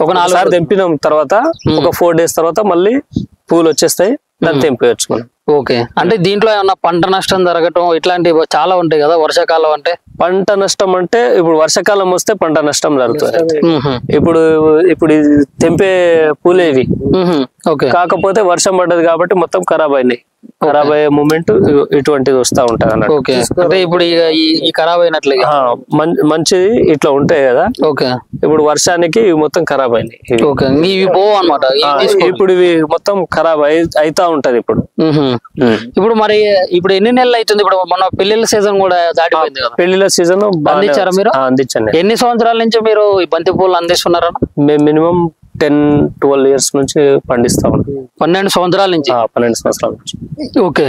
ఒక 4 సార్లు తెంపిన తర్వాత ఒక 4 days తర్వాత మళ్ళీ పూలు వచ్చేస్తాయి, దాన్ని తెంపేయచ్చు మనం. ఓకే, అంటే దీంట్లో ఏమన్నా పంట నష్టం జరగటం ఇట్లాంటివి చాలా ఉంటాయి కదా వర్షాకాలం అంటే? పంట నష్టం అంటే ఇప్పుడు వర్షాకాలం వస్తే పంట నష్టం జరుగుతుంది. ఇప్పుడు ఇప్పుడు తెంపే పూలేవి. కాకపోతే వర్షం పడ్డది కాబట్టి మొత్తం ఖరాబ్ అయినాయి. ఖరాబ్ అయ్యే మూమెంట్ ఇటువంటిది వస్తా ఉంటది అన్నట్టు. ఓకే, అంటే ఇప్పుడు ఈ ఖరాబ్ అయినట్లే మంచిది ఇట్లా ఉంటాయి కదా. ఓకే, ఇప్పుడు వర్షానికి మొత్తం ఖరాబ్ అయినాయి. ఓకే, ఇవి పోవు అన్నమాట. ఇప్పుడు ఇవి మొత్తం ఖరాబ్ అయితా ఉంటది. ఇప్పుడు మరి ఇప్పుడు ఎన్ని నెలలు అవుతుంది? ఇప్పుడు మన పెళ్లిళ్ళ సీజన్ కూడా దాటిపోయింది కదా. పెళ్లిళ్ళ సీజన్ అందించారా మీరు? అందించండి. ఎన్ని సంవత్సరాల నుంచి మీరు ఈ బంతి పూలు అందిస్తున్నారా? మేము మినిమం 10-12 years నుంచి పండిస్తా ఉంటాం. 12 సంవత్సరాల నుంచి. 12 సంవత్సరాల నుంచి. ఓకే,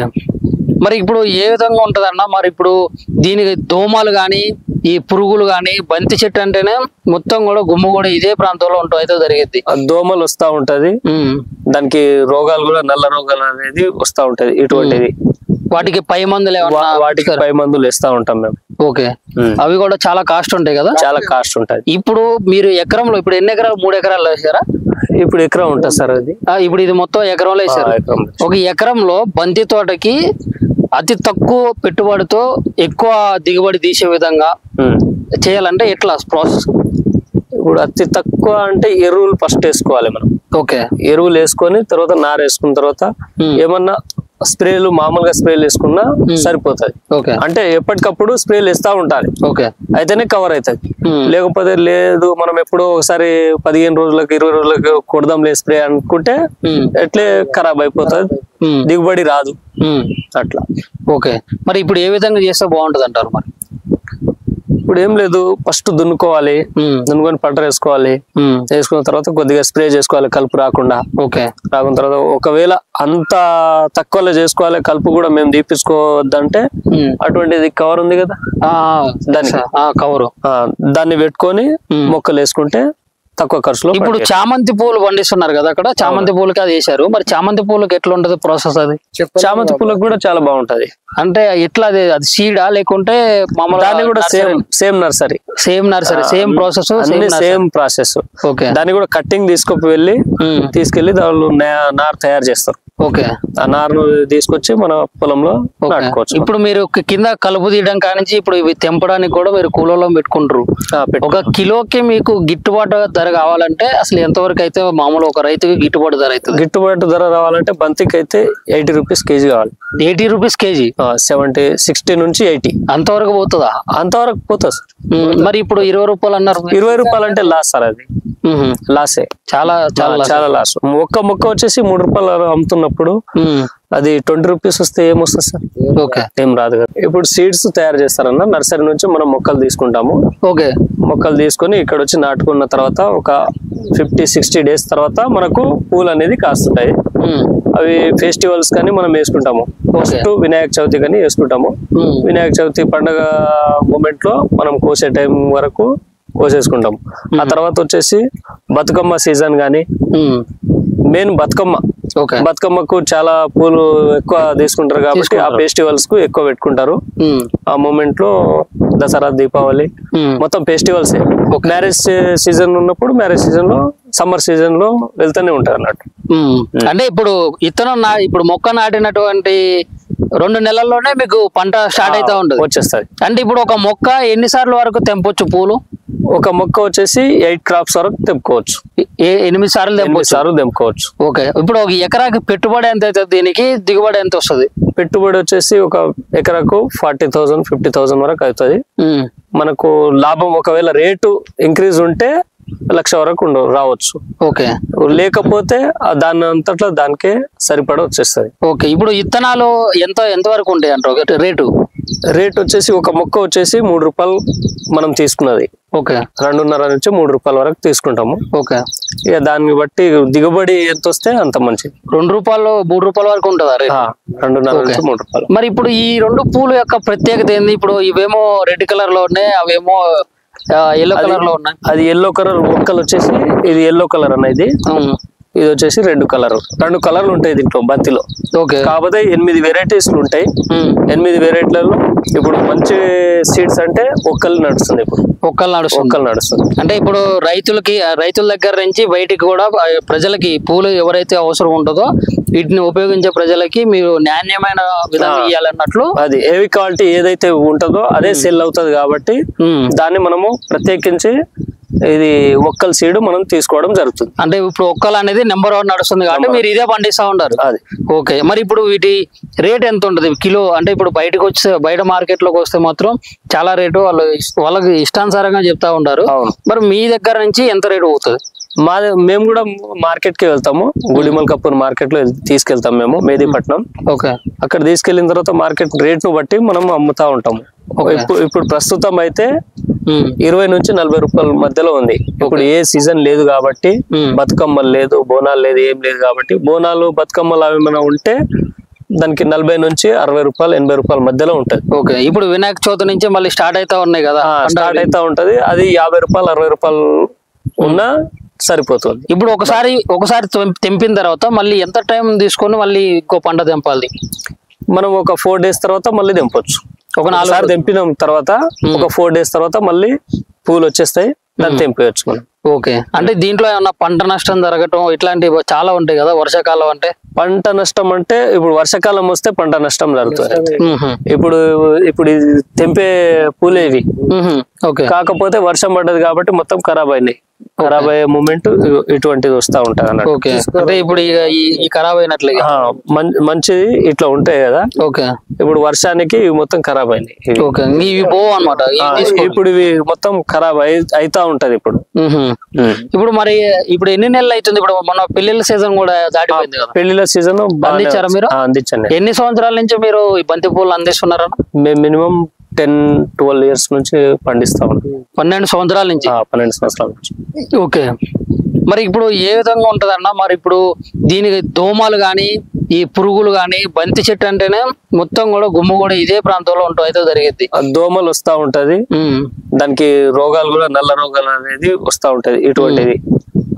మరి ఇప్పుడు ఏ విధంగా ఉంటదన్న? మరి ఇప్పుడు దీనికి దోమలు గాని ఈ పురుగులు గాని, బంతి చెట్టు అంటేనే మొత్తం కూడా గుమ్మ కూడా ఇదే ప్రాంతంలో ఉంటాం అయితే జరిగింది. దోమలు వస్తా ఉంటది, దానికి రోగాలు కూడా నల్ల రోగాలు అనేది వస్తా ఉంటది. ఇటువంటివి వాటికి పై మందులు వాటికి పై మందులు వేస్తా ఉంటాం మేము. ఓకే, అవి కూడా చాలా కాస్ట్ ఉంటాయి కదా? చాలా కాస్ట్ ఉంటది. ఇప్పుడు మీరు ఎకరంలో ఇప్పుడు ఎన్ని ఎకరాలు? 3 ఎకరాలు వేసారా? ఇప్పుడు ఎకరం ఉంటుంది సార్ అది. ఇప్పుడు ఇది మొత్తం ఎకరంలో వేసారు. ఒక ఎకరంలో బంతి తోటకి అతి తక్కువ పెట్టుబడితో ఎక్కువ దిగుబడి తీసే విధంగా చేయాలంటే ఎట్లా ప్రాసెస్? ఇప్పుడు అతి తక్కువ అంటే ఎరువులు ఫస్ట్ వేసుకోవాలి మనం. ఓకే, ఎరువులు వేసుకొని తర్వాత నార వేసుకున్న తర్వాత ఏమన్నా స్ప్రేలు మామూలుగా స్ప్రేలు వేసుకున్నా సరిపోతుంది. అంటే ఎప్పటికప్పుడు స్ప్రేలు వేస్తా ఉండాలి. అయితేనే కవర్ అవుతుంది. లేకపోతే లేదు మనం ఎప్పుడో ఒకసారి 15 రోజులకు 20 రోజులకు కొడదాంలే స్ప్రే అనుకుంటే ఎట్లే ఖరాబ్ అయిపోతుంది, దిగుబడి రాదు అట్లా. ఓకే, మరి ఇప్పుడు ఏ విధంగా చేస్తే బాగుంటది అంటారు? మరి ఇప్పుడు ఏం లేదు, ఫస్ట్ దున్నుకోవాలి, దున్నుకొని పంట వేసుకోవాలి. వేసుకున్న తర్వాత కొద్దిగా స్ప్రే చేసుకోవాలి కలుపు రాకుండా. రాకున్న తర్వాత ఒకవేళ అంత తక్కువలో చేసుకోవాలి, కలుపు కూడా మేము తీపించుకోవద్దంటే అటువంటిది కవర్ ఉంది కదా, దాన్ని పెట్టుకొని మొక్కలు వేసుకుంటే తక్కువ ఖర్చులో. ఇప్పుడు చామంతి పూలు పండిస్తున్నారు కదా అక్కడ, చామంతి పూలకి అది వేసారు. మరి చామంతి పూలకి ఎట్లా ఉంటది ప్రాసెస్? అది చామంతి పూలకు కూడా చాలా బాగుంటది. అంటే ఎట్లా అది సీడా లేకుంటే దాన్ని కూడా same nursery same process? Same process. దాన్ని కూడా కట్టింగ్ తీసుకెళ్లి దానిలో నార్ తయారు చేస్తారు. ఓకే, ఆ నారును తీసుకొచ్చి మన పొలంలో నాటుకోవచ్చు. ఇప్పుడు మీరు కింద కలుపు తీయడం కానించి ఇప్పుడు ఇవి తెంపడానికి కూడా మీరు కూలలో పెట్టుకుంటారు. ఒక కిలోకి మీకు గిట్టుబాటు ధర కావాలంటే అసలు ఎంతవరకు అయితే మామూలు ఒక రైతుకి గిట్టుబాటు ధర అవుతుంది? గిట్టుబాటు ధర రావాలంటే బంతికి అయితే 80 rupees కేజీ కావాలి. 80 rupees కేజీ? 60 నుంచి 80 అంతవరకు పోతుందా? అంతవరకు పోతుంది సార్. మరి ఇప్పుడు 20 రూపాయలు అన్నారు. 20 రూపాయలు అంటే లాస్ సార్, అది లాసే, చాలా చాలా చాలా లాస్. ఒక్క మొక్క వచ్చేసి 3 రూపాయలు అమ్ముతున్నప్పుడు అది 20 rupees వస్తే ఏమొస్తుంది సార్? ఏం రాదు కదా. ఇప్పుడు సీడ్స్ తయారు చేస్తారన్న నర్సరీ నుంచి మనం మొక్కలు తీసుకుంటాము. మొక్కలు తీసుకొని ఇక్కడ వచ్చి నాటుకున్న తర్వాత ఒక 50-60 days తర్వాత మనకు పూలు అనేది కాస్తుంటాయి. అవి ఫెస్టివల్స్ కానీ మనం వేసుకుంటాము. ఫస్ట్ వినాయక చవితి కానీ వేసుకుంటాము. వినాయక చవితి పండుగ మూమెంట్ లో మనం కోసే టైం వరకు కోసేసుకుంటాం. ఆ తర్వాత వచ్చేసి బతుకమ్మ సీజన్ గానీ, మెయిన్ బతుకమ్మకు చాలా పూలు ఎక్కువ తీసుకుంటారు కాబట్టి ఆ ఫెస్టివల్స్ కు ఎక్కువ పెట్టుకుంటారు. ఆ మూమెంట్ లో దసరా, దీపావళి మొత్తం ఫెస్టివల్స్. మ్యారేజ్ సీజన్ ఉన్నప్పుడు మ్యారేజ్ సీజన్ లో, సమ్మర్ సీజన్ లో వెళ్తూనే ఉంటారు అన్నట్టు. అంటే ఇప్పుడు ఇప్పుడు మొక్క నాటినటువంటి 2 నెలల్లోనే మీకు పంట స్టార్ట్ అవుతా ఉంటుంది, వచ్చేస్తుంది. అంటే ఇప్పుడు ఒక మొక్క ఎన్నిసార్లు వరకు తెంపొచ్చు పూలు? ఒక మొక్క వచ్చేసి 8 crops వరకు తెంపుకోవచ్చు. 8 సార్లు తెంపుకోవచ్చు. ఓకే, ఇప్పుడు ఒక ఎకరాకి పెట్టుబడి ఎంత అవుతుంది? దీనికి దిగుబడి ఎంత వస్తుంది? పెట్టుబడి వచ్చేసి ఒక ఎకరాకు 40,000-50,000 వరకు అవుతుంది. మనకు లాభం ఒకవేళ రేటు ఇంక్రీజ్ ఉంటే 1,00,000 వరకు రావచ్చు. ఓకే, లేకపోతే దాని అంతట్లో దానికే సరిపడ వచ్చేస్తుంది. ఓకే, ఇప్పుడు విత్తనాలు ఎంత వరకు ఉంటాయి అంటారు రేటు? రేట్ వచ్చేసి ఒక మొక్క వచ్చేసి 3 రూపాయలు మనం తీసుకున్నది. ఓకే, 2.5 నుంచి 3 రూపాయల వరకు తీసుకుంటాము. ఓకే, ఇక దాన్ని బట్టి దిగుబడి ఎంత వస్తే అంత మంచిది. 2 రూపాయలు 3 రూపాయల వరకు ఉంటుందా? 2.5 నుంచి 3 రూపాయలు. మరి ఇప్పుడు ఈ 2 పూలు యొక్క ప్రత్యేకత ఏంది? ఇప్పుడు ఇవేమో రెడ్ కలర్ లో ఉన్నాయి, అవేమో ఎల్లో కలర్ లో ఉన్నాయి. అది ఎల్లో కలర్ మొక్కలు వచ్చేసి ఇది ఎల్లో కలర్ అనేది. ఇది వచ్చేసి రెడ్ కలర్. 2 కలర్లు ఉంటాయి దీంట్లో బంతిలో. ఓకే. కాకపోతే 8 వెరైటీస్ ఉంటాయి. 8 వెరైటీలలో ఇప్పుడు మంచి సీడ్స్ అంటే ఒక్కలు నడుస్తుంది. ఇప్పుడు ఒక్కలు నడుస్తుంది. అంటే ఇప్పుడు రైతుల దగ్గర నుంచి బయటికి కూడా ప్రజలకి పూలు ఎవరైతే అవసరం ఉంటుందో వీటిని ఉపయోగించే ప్రజలకి మీరు నాణ్యమైన విధంగా ఇవ్వాలన్నట్లు. అది హెవీ క్వాలిటీ ఏదైతే ఉంటుందో అదే సెల్ అవుతుంది కాబట్టి దాన్ని మనము ప్రత్యేకించి ఇది ఒక్కల సీడ్ మనం తీసుకోవడం జరుగుతుంది. అంటే ఇప్పుడు ఒక్కలు అనేది నెంబర్ 1 నడుస్తుంది కాబట్టి మీరు ఇదే పండిస్తా ఉంటారు. అది ఓకే. మరి ఇప్పుడు వీటి రేట్ ఎంత ఉంటుంది కిలో? అంటే ఇప్పుడు బయట మార్కెట్ లోకి వస్తే మాత్రం చాలా రేటు వాళ్ళకి ఇష్టానుసారంగా చెప్తా ఉంటారు. మరి మీ దగ్గర నుంచి ఎంత రేటు పోతుంది? మేము కూడా మార్కెట్ కి వెళ్తాము. గుడిమల్కాపూర్ మార్కెట్ లో తీసుకెళ్తాం మేము, మెహదీపట్నం. ఓకే. అక్కడ తీసుకెళ్లిన తర్వాత మార్కెట్ రేట్ ను బట్టి మనం అమ్ముతా ఉంటాము. ఇప్పుడు ప్రస్తుతం అయితే 20 నుంచి 40 రూపాయల మధ్యలో ఉంది. ఇప్పుడు ఏ సీజన్ లేదు కాబట్టి, బతుకమ్మలు లేదు, బోనాలు లేదు, ఏం లేదు కాబట్టి, బోనాలు బతుకమ్మలు అవి ఏమైనా ఉంటే దానికి 40 నుంచి 60 రూపాయలు 80 రూపాయల మధ్యలో ఉంటది. ఓకే. ఇప్పుడు వినాయక చవితి నుంచి మళ్ళీ స్టార్ట్ అవుతా ఉన్నాయి కదా, స్టార్ట్ అవుతా ఉంటది. అది 50 రూపాయలు 60 రూపాయలు ఉన్నా సరిపోతుంది. ఇప్పుడు ఒకసారి తెంపిన తర్వాత మళ్ళీ ఎంత టైం తీసుకొని మళ్ళీ ఇంకో పంట తెంపాలి? మనం ఒక 4 days తర్వాత మళ్ళీ తెంపొచ్చు. ఒక 4 సార్లు తెంపిన తర్వాత ఒక 4 days తర్వాత మళ్ళీ పూలు వచ్చేస్తాయి, దాన్ని తెంపేయచ్చు మనం. ఓకే. అంటే దీంట్లో ఏమన్నా పంట నష్టం జరగటం ఇట్లాంటివి చాలా ఉంటాయి కదా వర్షాకాలం అంటే? పంట నష్టం అంటే ఇప్పుడు వర్షాకాలం వస్తే పంట నష్టం జరుగుతుంది. ఇప్పుడు తెంపే పూలే ఇవి. కాకపోతే వర్షం పడ్డది కాబట్టి మొత్తం ఖరాబ్ అయినాయి. ఖరాబ్ అయ్యే మూమెంట్ ఇటువంటిది వస్తా ఉంటది అన్నట్టు. అంటే ఇప్పుడు ఈ ఖరాబ్ అయినట్లే మంచిది ఇట్లా ఉంటాయి కదా. ఓకే. ఇప్పుడు వర్షానికి మొత్తం ఖరాబ్ అయినాయి. ఇవి పోవు అన్నమాట. ఇప్పుడు ఇవి మొత్తం ఖరాబ్ అయితా ఉంటది. ఇప్పుడు మరి ఇప్పుడు ఎన్ని నెలలు అవుతుంది? ఇప్పుడు మన పెళ్లిళ్ళ సీజన్ కూడా దాటిపోయింది కదా. పెళ్లిళ్ళ సీజన్ అందించారా మీరు? అందించండి. ఎన్ని సంవత్సరాల నుంచి మీరు ఈ బంతి పూలు అందిస్తున్నారా? మేము మినిమం 10-12 years నుంచి పండిస్తా ఉన్నాం. 12 సంవత్సరాల నుంచి. 12 సంవత్సరాల నుంచి. ఓకే. మరి ఇప్పుడు ఏ విధంగా ఉంటదన్న? మరి ఇప్పుడు దీనికి దోమలు గాని ఈ పురుగులు గాని, బంతి చెట్టు అంటేనే మొత్తం కూడా గుమ్మ కూడా ఇదే ప్రాంతంలో అయితే జరిగింది. దోమలు వస్తా ఉంటది, దానికి రోగాలు కూడా నల్ల రోగాలు అనేది వస్తా ఉంటది. ఇటువంటిది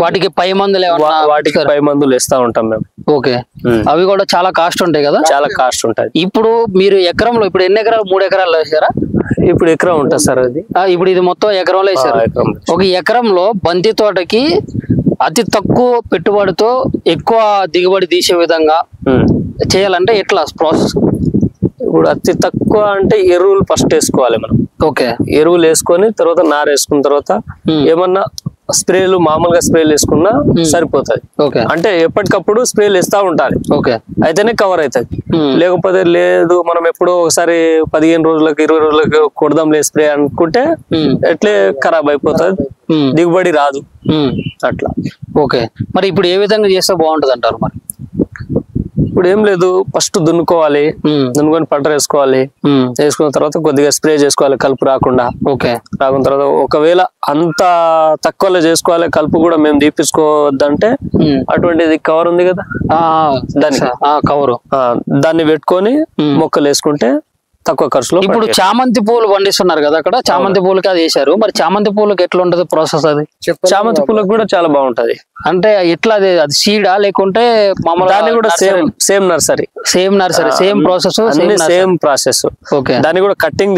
వాటికి పై మందులు వేస్తా ఉంటాం మేము. ఓకే. అవి కూడా చాలా కాస్ట్ ఉంటాయి కదా? చాలా కాస్ట్ ఉంటాయి. ఇప్పుడు మీరు ఎకరంలో ఇప్పుడు ఎన్ని ఎకరాలు? 3 ఎకరాలు వేసారా? ఇప్పుడు ఎకరం ఉంటుంది సార్ అది. ఇప్పుడు ఇది మొత్తం ఎకరంలో వేసారు. ఒక ఎకరంలో బంతి తోటకి అతి తక్కువ పెట్టుబడితో ఎక్కువ దిగుబడి తీసే విధంగా చేయాలంటే ఎట్లా ప్రాసెస్? ఇప్పుడు అతి తక్కువ అంటే ఎరువులు ఫస్ట్ వేసుకోవాలి మనం. ఓకే. ఎరువులు వేసుకొని తర్వాత నార వేసుకున్న తర్వాత ఏమన్నా స్ప్రేలు మామూలుగా స్ప్రేలు వేసుకున్నా సరిపోతుంది. అంటే ఎప్పటికప్పుడు స్ప్రేలు వేస్తా ఉండాలి. అయితేనే కవర్ అవుతుంది. లేకపోతే లేదు మనం ఎప్పుడో ఒకసారి 15 రోజులకు 20 రోజులకు కొడదాంలే స్ప్రే అనుకుంటే ఎట్లే ఖరాబ్ అయిపోతుంది, దిగుబడి రాదు అట్లా. ఓకే. మరి ఇప్పుడు ఏ విధంగా చేస్తే బాగుంటది అంటారు? మరి ఇప్పుడు ఏం లేదు, ఫస్ట్ దున్నుకోవాలి, దున్నుకొని పంట వేసుకోవాలి. వేసుకున్న తర్వాత కొద్దిగా స్ప్రే చేసుకోవాలి కలుపు రాకుండా. రాకున్న తర్వాత ఒకవేళ అంత తక్కువలో చేసుకోవాలి, కలుపు కూడా మేము తీపించుకోవద్దంటే అటువంటిది కవర్ ఉంది కదా, దాన్ని పెట్టుకొని మొక్కలు వేసుకుంటే తక్కువ ఖర్చులో. ఇప్పుడు చామంతి పూలు పండిస్తున్నారు కదా అక్కడ, చామంతి పూలకి అది వేసారు. మరి చామంతి పూలకి ఎట్లా ఉంటది ప్రాసెస్? అది చామంతి పూలకు కూడా చాలా బాగుంటది. అంటే ఎట్లా అది సీడా లేకుంటే దాన్ని కూడా same nursery same process? Same process. దాన్ని కూడా కట్టింగ్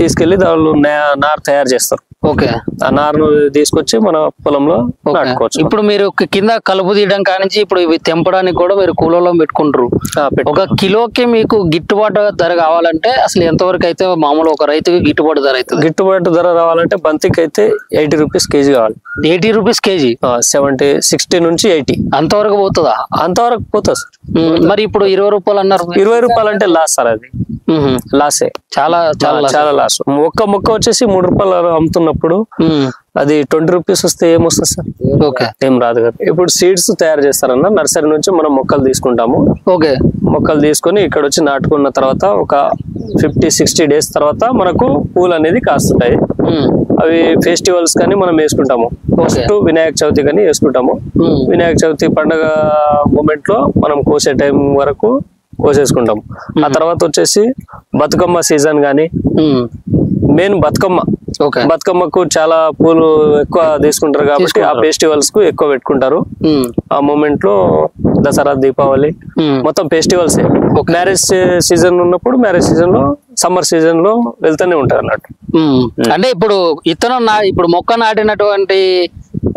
తీసుకెళ్లి దానిలో నార్ తయారు చేస్తారు. ఓకే. ఆ నారును తీసుకొచ్చి మన పొలంలో నాటుకోవచ్చు. ఇప్పుడు మీరు కింద కలుపు తీయడం కానించి ఇప్పుడు ఇవి తెంపడానికి కూడా మీరు కూలలో పెట్టుకుంటారు. ఒక కిలోకి మీకు గిట్టుబాటు ధర కావాలంటే అసలు ఎంతవరకు అయితే మామూలు ఒక రైతుకి గిట్టుబాటు ధర అవుతుంది? గిట్టుబాటు ధర రావాలంటే బంతికి అయితే 80 రూపీస్ కేజీ కావాలి. 80 రూపీస్ కేజీ? 60 నుంచి 80 అంతవరకు పోతుందా? అంతవరకు పోతుంది. మరి ఇప్పుడు 20 రూపాయలు అన్నారు. 20 రూపాయలు అంటే లాస్ సార్, అది లాసే. చాలా లాస్. ఒక్క మొక్క వచ్చేసి 3 రూపాయలు అమ్ముతున్నప్పుడు అది 20 రూపీస్ వస్తే ఏమొస్తుంది సార్? ఓకే. ఏం రాదు కదా. ఇప్పుడు సీడ్స్ తయారు చేస్తారన్న నర్సరీ నుంచి మనం మొక్కలు తీసుకుంటాము. ఓకే. మొక్కలు తీసుకొని ఇక్కడ వచ్చి నాటుకున్న తర్వాత ఒక 50-60 days తర్వాత మనకు పూలు అనేది కాస్తుంటాయి. అవి ఫెస్టివల్స్ కానీ మనం వేసుకుంటాము. ఫస్ట్ వినాయక చవితి కానీ వేసుకుంటాము. వినాయక చవితి పండుగ మూమెంట్ లో మనం కోసే టైం వరకు కోసేసుకుంటాం. ఆ తర్వాత వచ్చేసి బతుకమ్మ సీజన్ గానీ, మెయిన్ బతుకమ్మ ఓకే. బతుకమ్మకు చాలా పూలు ఎక్కువ తీసుకుంటారు కాబట్టి ఆ ఫెస్టివల్స్ కు ఎక్కువ పెట్టుకుంటారు. ఆ మూమెంట్ లో దసరా, దీపావళి మొత్తం ఫెస్టివల్స్. మ్యారేజ్ సీజన్ ఉన్నప్పుడు మ్యారేజ్ సీజన్ లో, సమ్మర్ సీజన్ లో వెళ్తూనే ఉంటారు అన్నట్టు. అంటే ఇప్పుడు ఇప్పుడు మొక్క నాటినటువంటి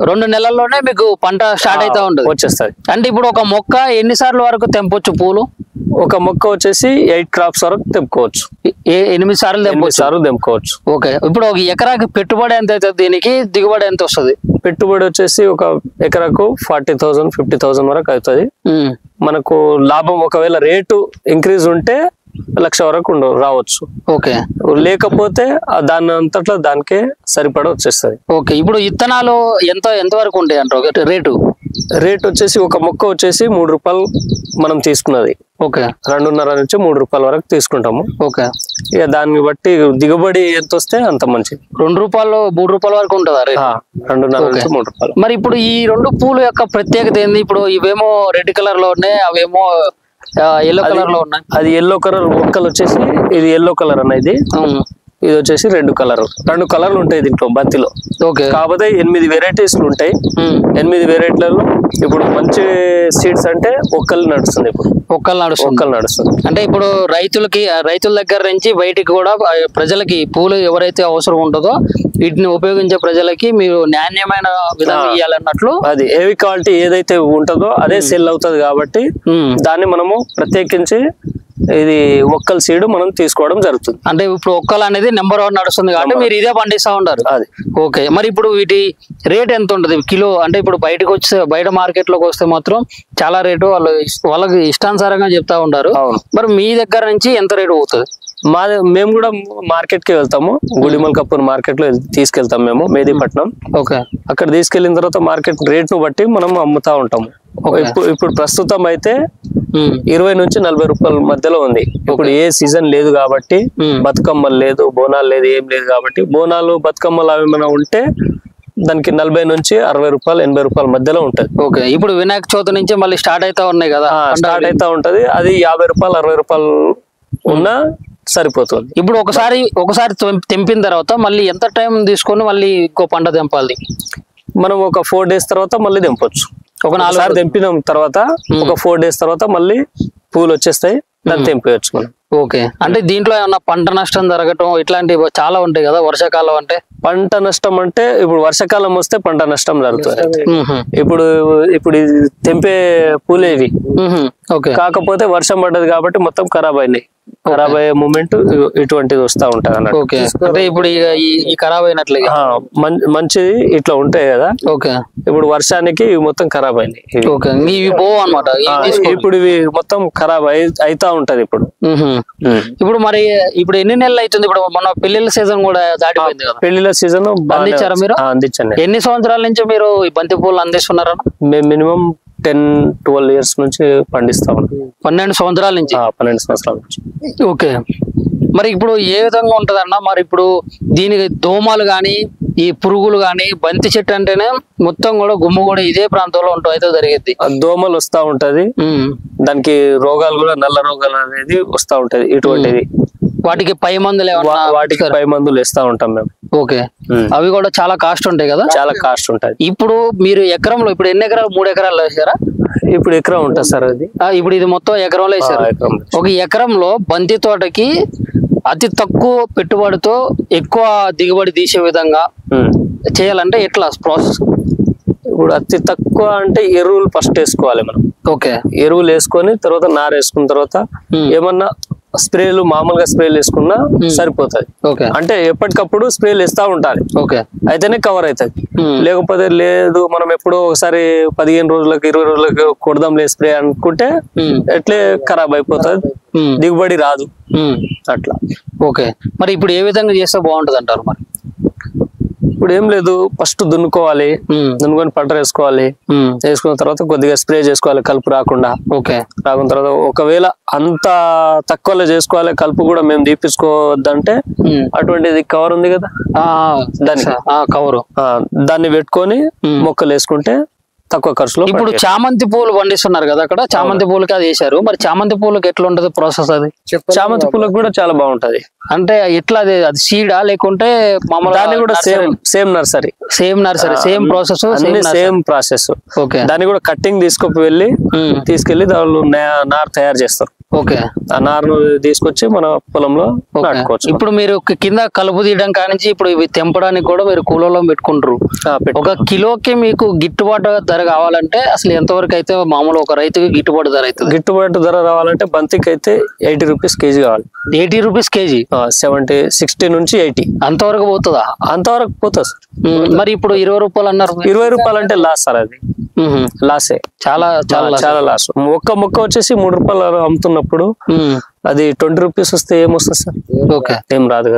2 నెలల్లోనే మీకు పంట స్టార్ట్ అవుతా ఉంటుంది, వచ్చేస్తుంది. అంటే ఇప్పుడు ఒక మొక్క ఎన్నిసార్లు వరకు తెంపొచ్చు పూలు? ఒక మొక్క వచ్చేసి 8 క్రాప్స్ వరకు తెంపుకోవచ్చు. 8 సార్లు తెంపుకోవచ్చు. ఓకే. ఇప్పుడు ఒక ఎకరాకి పెట్టుబడి ఎంత అవుతుంది, దీనికి దిగుబడి ఎంత వస్తుంది? పెట్టుబడి వచ్చేసి ఒక ఎకరాకు 40,000 50,000 వరకు అవుతుంది. మనకు లాభం ఒకవేళ రేటు ఇంక్రీజ్ ఉంటే 1,00,000 వరకు రావచ్చు. ఓకే. లేకపోతే దాని అంతట్లో దానికే సరిపడ వచ్చేస్తుంది. ఓకే. ఇప్పుడు విత్తనాలు ఎంత వరకు ఉంటాయి అంటారు రేటు వచ్చేసి ఒక మొక్క వచ్చేసి 3 రూపాయలు మనం తీసుకున్నది. ఓకే. 2.5 నుంచి 3 రూపాయల వరకు తీసుకుంటాము. ఓకే. ఇక దాన్ని బట్టి దిగుబడి ఎంత వస్తే అంత మంచిది. 2 రూపాయలు 3 రూపాయల వరకు ఉంటుందా? 2.5 నుంచి 3 రూపాయలు. మరి ఇప్పుడు ఈ 2 పూలు యొక్క ప్రత్యేకత ఏంది? ఇప్పుడు ఇవేమో రెడ్ కలర్ లో ఉన్నాయి, అవేమో ఎల్లో కలర్ లో ఉన్నాయి. అది ఎల్లో కలర్ మొక్కలు వచ్చేసి, ఇది ఎల్లో కలర్ అనేది, ఇది వచ్చేసి రెడ్ కలర్. 2 కలర్లు ఉంటాయి దీంట్లో బంతిలో. ఓకే. కాకపోతే 8 వెరైటీస్ ఉంటాయి. 8 వెరైటీలలో ఇప్పుడు మంచి సీడ్స్ అంటే ఒక్కలు నడుస్తుంది. ఇప్పుడు ఒక్కలు నడుస్తుంది. అంటే ఇప్పుడు రైతుల దగ్గర నుంచి బయటికి కూడా ప్రజలకి పూలు ఎవరైతే అవసరం ఉంటుందో వీటిని ఉపయోగించే ప్రజలకి మీరు నాణ్యమైన విధానం ఇవ్వాలన్నట్లు. అది హెవీ క్వాలిటీ ఏదైతే ఉంటుందో అదే సెల్ అవుతుంది కాబట్టి దాన్ని మనము ప్రత్యేకించి ఇది ఒక్కల సీడ్ మనం తీసుకోవడం జరుగుతుంది. అంటే ఇప్పుడు ఒక్కలు అనేది నెంబర్ 1 నడుస్తుంది కాబట్టి మీరు ఇదే పండిస్తా ఉంటారు. అది ఓకే. మరి ఇప్పుడు వీటి రేట్ ఎంత ఉంటుంది కిలో? అంటే ఇప్పుడు బయట మార్కెట్ లోకి వస్తే మాత్రం చాలా రేటు వాళ్ళకి ఇష్టానుసారంగా చెప్తా ఉంటారు. మరి మీ దగ్గర నుంచి ఎంత రేటు పోతుంది? మేము కూడా మార్కెట్ కి వెళ్తాము. గుడిమల్కాపూర్ మార్కెట్ లో తీసుకెళ్తాం మేము, మెహదీపట్నం. ఓకే. అక్కడ తీసుకెళ్లిన తర్వాత మార్కెట్ రేట్ ను బట్టి మనం అమ్ముతా ఉంటాము. ఇప్పుడు ప్రస్తుతం అయితే 20 నుంచి 40 రూపాయల మధ్యలో ఉంది. ఇప్పుడు ఏ సీజన్ లేదు కాబట్టి, బతుకమ్మలు లేదు, బోనాలు లేదు, ఏం లేదు కాబట్టి, బోనాలు బతుకమ్మలు ఏమైనా ఉంటే దానికి 40 నుంచి 60 రూపాయలు 80 రూపాయల మధ్యలో ఉంటది. ఓకే. ఇప్పుడు వినాయక చవితి నుంచి మళ్ళీ స్టార్ట్ అవుతా ఉన్నాయి కదా, స్టార్ట్ అవుతా ఉంటది. అది 50 రూపాయలు 60 రూపాయలు ఉన్నా సరిపోతుంది. ఇప్పుడు ఒకసారి తెంపిన తర్వాత మళ్ళీ ఎంత టైం తీసుకొని మళ్ళీ ఇంకో పంట తెంపాలి? మనం ఒక 4 డేస్ తర్వాత మళ్ళీ తెంపొచ్చు. ఒక 4 సార్లు తెంపిన తర్వాత ఒక 4 డేస్ తర్వాత మళ్ళీ పూలు వచ్చేస్తాయి, దాన్ని తెంపేయచ్చు మనం. ఓకే. అంటే దీంట్లో ఏమన్నా పంట నష్టం జరగటం ఇట్లాంటివి చాలా ఉంటాయి కదా వర్షాకాలం అంటే? పంట నష్టం అంటే ఇప్పుడు వర్షాకాలం వస్తే పంట నష్టం జరుగుతుంది. ఇప్పుడు తెంపే పూలేవి. కాకపోతే వర్షం పడ్డది కాబట్టి మొత్తం ఖరాబ్ అయినాయి. ఖరాబ్ అయ్యే మూమెంట్ ఇటువంటిది వస్తా ఉంటది అన్నట్టు. ఓకే. అంటే ఇప్పుడు ఈ ఖరాబ్ అయినట్లే మంచిది ఇట్లా ఉంటాయి కదా. ఓకే. ఇప్పుడు వర్షానికి మొత్తం ఖరాబ్ అయినాయి. ఓకే. ఇవి పోవు అన్నమాట. ఇప్పుడు ఇవి మొత్తం ఖరాబ్ అయితా ఉంటది. ఇప్పుడు మరి ఇప్పుడు ఎన్ని నెలలు అవుతుంది? ఇప్పుడు మన పెళ్లిళ్ళ సీజన్ కూడా దాటిపోయింది కదా. పెళ్లిళ్ళ సీజన్ అందించారా మీరు? అందించండి. ఎన్ని సంవత్సరాల నుంచి మీరు ఈ బంతి పూలు అందిస్తున్నారా? మేము మినిమం 10-12 ఇయర్స్ నుంచి పండిస్తా ఉన్నాం. 12 సంవత్సరాల నుంచి? 12 సంవత్సరాల నుంచి. ఓకే. మరి ఇప్పుడు ఏ విధంగా ఉంటదన్నా? మరి ఇప్పుడు దీనికి దోమలు గాని ఈ పురుగులు గాని, బంతి చెట్టు అంటేనే మొత్తం కూడా గుమ్మ కూడా ఇదే ప్రాంతంలో అయితే జరిగింది. దోమలు వస్తా ఉంటది, దానికి రోగాలు కూడా నల్ల రోగాలు అనేది వస్తా ఉంటది. ఇటువంటిది వాటికి పై మందులు వేస్తా ఉంటాం మేము. ఓకే. అవి కూడా చాలా కాస్ట్ ఉంటాయి కదా? చాలా కాస్ట్ ఉంటది. ఇప్పుడు మీరు ఎకరంలో ఇప్పుడు ఎన్ని ఎకరాలు? 3 ఎకరాలు వేసారా? ఇప్పుడు ఎకరం ఉంటుంది సార్ అది. ఇప్పుడు ఇది మొత్తం ఎకరంలో వేసారు. ఒక ఎకరంలో బంతి తోటకి అతి తక్కువ పెట్టుబడితో ఎక్కువ దిగుబడి తీసే విధంగా చేయాలంటే ఎట్లా ప్రాసెస్? ఇప్పుడు అతి తక్కువ అంటే ఎరువులు ఫస్ట్ వేసుకోవాలి మనం. ఓకే. ఎరువులు వేసుకొని తర్వాత నారు వేసుకున్న తర్వాత ఏమన్నా స్ప్రేలు మామూలుగా స్ప్రేలు వేసుకున్నా సరిపోతుంది. అంటే ఎప్పటికప్పుడు స్ప్రేలు వేస్తా ఉండాలి. అయితేనే కవర్ అవుతుంది. లేకపోతే లేదు మనం ఎప్పుడో ఒకసారి 15 రోజులకు 20 రోజులకు కొడదాంలే స్ప్రే అనుకుంటే ఎట్లే ఖరాబ్ అయిపోతుంది, దిగుబడి రాదు అట్లా. ఓకే. మరి ఇప్పుడు ఏ విధంగా చేస్తే బాగుంటది అంటారు? మరి ఇప్పుడు ఏం లేదు, ఫస్ట్ దున్నుకోవాలి, దున్నుకొని పంట వేసుకోవాలి. వేసుకున్న తర్వాత కొద్దిగా స్ప్రే చేసుకోవాలి కలుపు రాకుండా. రాకున్న తర్వాత ఒకవేళ అంత తక్కువలో చేసుకోవాలి, కలుపు కూడా మేము తీపించుకోవద్దంటే అటువంటిది కవర్ ఉంది కదా, దానికి కవర్ దాన్ని పెట్టుకొని మొక్కలు వేసుకుంటే తక్కువ ఖర్చులో. ఇప్పుడు చామంతి పూలు పండిస్తున్నారు కదా అక్కడ, చామంతి పూలకి అది వేసారు, మరి చామంతి పూలకి ఎట్లా ఉంటది ప్రాసెస్? అది చామంతి పూలకు కూడా చాలా బాగుంటది. అంటే ఎట్లా అది సీడా లేకుంటే మామూలు? దాన్ని కూడా same nursery, same process, same process. Okay. దాన్ని కూడా కట్టింగ్ తీసుకెళ్లి దానిలో నార్ తయారు చేస్తారు. ఓకే. ఆ నారును తీసుకొచ్చి మన పొలంలో నాటుకోవచ్చు. ఇప్పుడు మీరు కింద కలుపు తీయడం కానించి ఇప్పుడు ఇవి తెంపడానికి కూడా మీరు కూలలో పెట్టుకుంటారు. ఒక కిలోకి మీకు గిట్టుబాటు ధర కావాలంటే అసలు ఎంతవరకు అయితే మామూలు ఒక రైతుకి గిట్టుబాటు ధర అవుతుంది? గిట్టుబాటు ధర రావాలంటే బంతికి అయితే 80 రూపీస్ కేజీ కావాలి. 80 రూపీస్ కేజీ? 60 నుంచి 80 అంతవరకు పోతుందా? అంతవరకు పోతుంది సార్. మరి ఇప్పుడు 20 రూపాయలు అన్నారు. 20 రూపాయలు అంటే లాస్ సార్, అది లాసే, చాలా చాలా లాస్. ఒక్క మొక్క వచ్చేసి 3 రూపాయలు అమ్ముతున్నప్పుడు అది 20 రూపీస్ వస్తే ఏమొస్తుంది సార్? ఓకే, ఏం రాదు కదా.